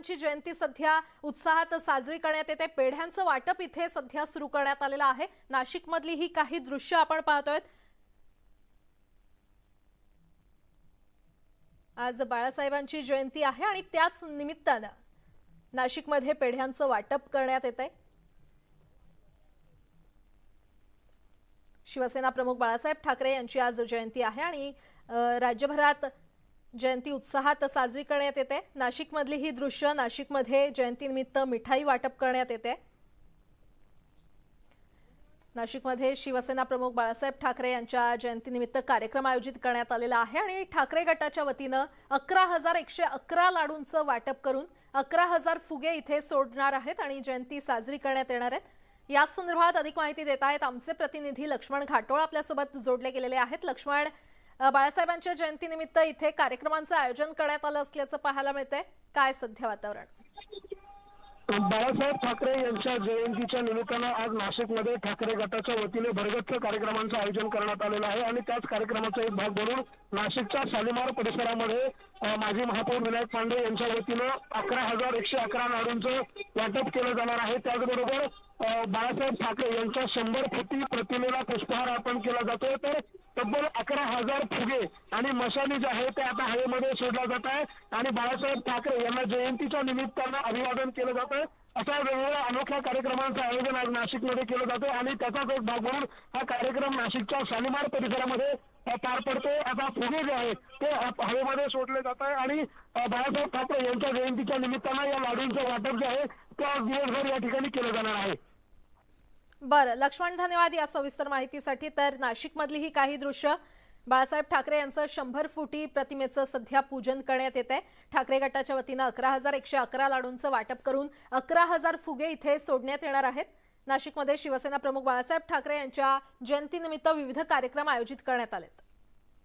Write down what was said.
ची जयंती सध्या उत्साहात साजरी करण्यात येते। पेढ्यांचं वाटप इथे सध्या सुरू करण्यात आलेलं आहे। नाशिकमधली ही काही दृश्य आपण पाहतोय। आज बाळासाहेबांची जयंती आहे आणि त्याच निमित्ताने नाशिकमध्ये पेढ्यांचं वाटप करण्यात येतंय। शिवसेना प्रमुख बाळासाहेब ठाकरे यांची आज जयंती आहे आणि राज्यभरात जयंती उत्साहात साजरी करण्यात येते। नाशिकमधली ही दृश्य, नाशिकमध्ये जयंतीनिमित्त मिठाई वाटप करण्यात येते। नाशिकमध्ये शिवसेना प्रमुख बाळासाहेब ठाकरे यांच्या जयंतीनिमित्त कार्यक्रम आयोजित करण्यात आलेला आहे आणि ठाकरे गटाच्या वतीने 11,111 लाडूंचं वाटप करून 11,000 फुगे इथे सोडणार आहेत आणि जयंती साजरी करण्यात येणार आहेत। या संदर्भात अधिक माहिती देत आहेत आमचे प्रतिनिधी लक्ष्मण घाटोळ आपल्यासोबत जोडले गेलेले आहेत। लक्ष्मण, बाळासाहेबांच्या जयंतीनिमित्त इथे कार्यक्रमांचं आयोजन करण्यात आलं असल्याचं पाहायला मिळतंय, काय सध्या वातावरण? बाळासाहेब ठाकरे यांच्या जयंतीच्या निमित्तानं आज नाशिकमध्ये ठाकरे गटाच्या वतीने भरगच्च कार्यक्रमांचं आयोजन करण्यात आलेलं आहे आणि त्याच कार्यक्रमाचा एक भाग म्हणून नाशिकच्या शालिमार परिसरामध्ये माजी महापौर विनायक पांडे यांच्या वतीनं 11,111 लाडूंचं वाटप केलं जाणार आहे। त्याचबरोबर बाळासाहेब ठाकरे यांच्या 100 फुटी प्रतिमेला पुष्पहार अर्पण केला जातोय। तर तब्बल 11,000 फुगे आणि मशाली जे आहे ते आता हवेमध्ये सोडला जात आहे आणि बाळासाहेब ठाकरे यांना जयंतीच्या निमित्तानं अभिवादन केलं जात आहे। अशा वेगवेगळ्या अनोख्या कार्यक्रमांचं आयोजन आज नाशिकमध्ये केलं जातं आणि त्याचाच एक भाग म्हणून हा कार्यक्रम नाशिकच्या शालिमार परिसरामध्ये पार पडतोय। आता फुगे जे आहेत ते हवेमध्ये सोडले जात आहे आणि बाळासाहेब ठाकरे यांच्या जयंतीच्या निमित्तानं या लाडूंचं वाटप जे आहे ते आज दिवसभर या ठिकाणी केलं जाणार आहे। बरं लक्ष्मण, धन्यवाद या सविस्तर माहितीसाठी। तर नाशिकमधली ही काही दृश्य, बाळासाहेब ठाकरे यांचं 100 फुटी प्रतिमेचं सध्या पूजन करण्यात येत आहे। ठाकरे गटाच्या वतीने 11,111 लाडूंचं वाटप करून 11,000 फुगे इथे सोडण्यात येणार आहेत। नाशिकमध्ये शिवसेना प्रमुख बाळासाहेब ठाकरे यांच्या जयंतीनिमित्त विविध कार्यक्रम आयोजित करण्यात आलेत।